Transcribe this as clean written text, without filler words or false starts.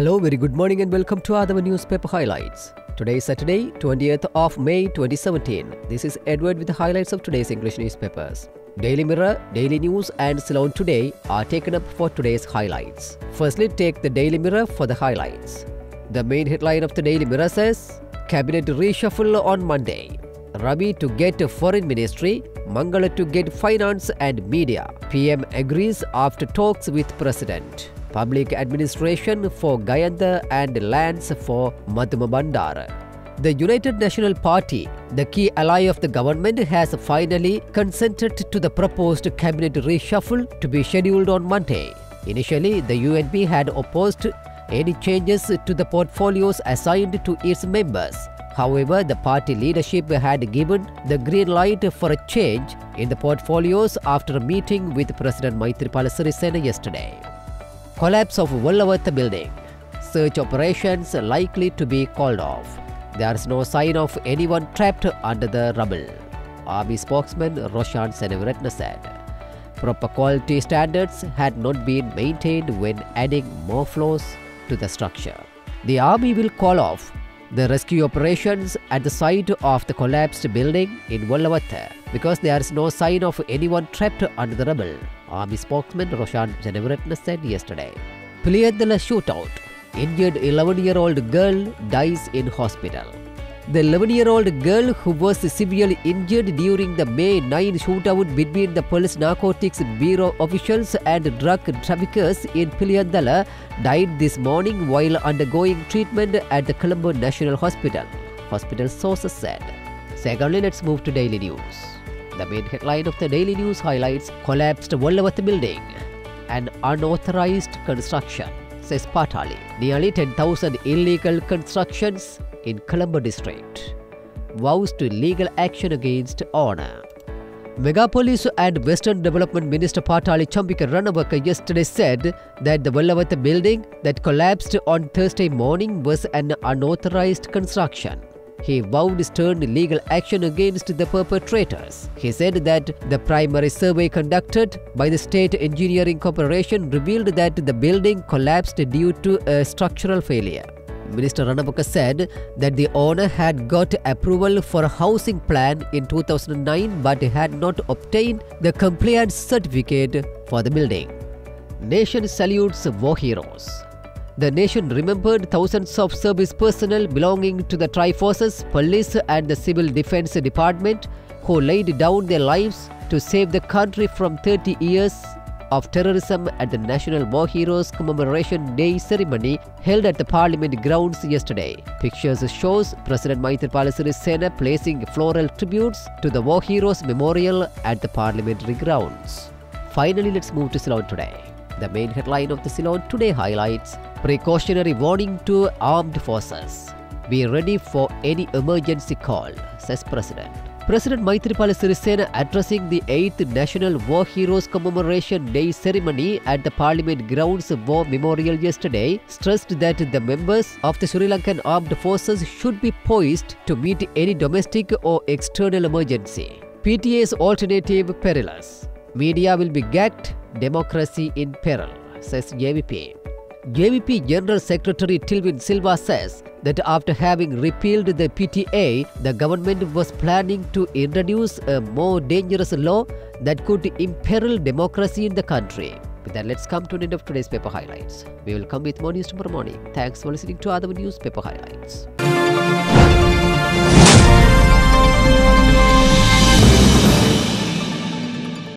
Hello, very good morning and welcome to Adama Newspaper Highlights. Today is Saturday, 20th of May 2017. This is Edward with the highlights of today's English newspapers. Daily Mirror, Daily News and Ceylon Today are taken up for today's highlights. Firstly, take the Daily Mirror for the highlights. The main headline of the Daily Mirror says, Cabinet reshuffle on Monday. Ravi to get Foreign Ministry, Mangala to get Finance and Media. PM agrees after talks with President. Public administration for Gayantha and lands for Mathuma Bandara. The United National Party, the key ally of the government, has finally consented to the proposed cabinet reshuffle to be scheduled on Monday. Initially, the UNP had opposed any changes to the portfolios assigned to its members. However, the party leadership had given the green light for a change in the portfolios after a meeting with President Maithripala Sirisena yesterday. Collapse of Wellawatte building. Search operations likely to be called off. There is no sign of anyone trapped under the rubble, Army spokesman Roshan Seneviratne said. Proper quality standards had not been maintained when adding more floors to the structure. The Army will call off the rescue operations at the site of the collapsed building in Wellawatte because there is no sign of anyone trapped under the rubble, Army spokesman Roshan Seneviratne said yesterday. Puliyanthala shootout. Injured 11-year-old girl dies in hospital. The 11-year-old girl who was severely injured during the May 9 shootout between the Police Narcotics Bureau officials and drug traffickers in Puliyanthala died this morning while undergoing treatment at the Colombo National Hospital, hospital sources said. Secondly, let's move to Daily News. The main headline of the Daily News highlights collapsed Wellawatte building, an unauthorized construction, says Patali. Nearly 10,000 illegal constructions in Colombo district. Vows to legal action against owner. Megapolis and Western Development Minister Patali Champika Ranawaka yesterday said that the Wellawatte building that collapsed on Thursday morning was an unauthorized construction. He vowed stern legal action against the perpetrators. He said that the primary survey conducted by the State Engineering Corporation revealed that the building collapsed due to a structural failure. Minister Ranawaka said that the owner had got approval for a housing plan in 2009 but had not obtained the compliance certificate for the building. Nation salutes war heroes. The nation remembered thousands of service personnel belonging to the Tri-Forces, Police and the Civil Defence Department who laid down their lives to save the country from 30 years of terrorism at the National War Heroes Commemoration Day ceremony held at the Parliament grounds yesterday. Pictures shows President Maithripala Sirisena placing floral tributes to the War Heroes Memorial at the parliamentary grounds. Finally, let's move to Ceylon Today. The main headline of the Ceylon Today highlights precautionary warning to armed forces. Be ready for any emergency call, says President. President Maithripala Sirisena addressing the 8th National War Heroes Commemoration Day ceremony at the Parliament Grounds War Memorial yesterday stressed that the members of the Sri Lankan Armed Forces should be poised to meet any domestic or external emergency. PTA's alternative perilous. Media will be gagged, democracy in peril, says JVP. JVP General Secretary Tilvin Silva says that after having repealed the PTA, the government was planning to introduce a more dangerous law that could imperil democracy in the country. With that, let's come to an end of today's paper highlights. We will come with more news tomorrow morning. Thanks for listening to Adama Newspaper Highlights.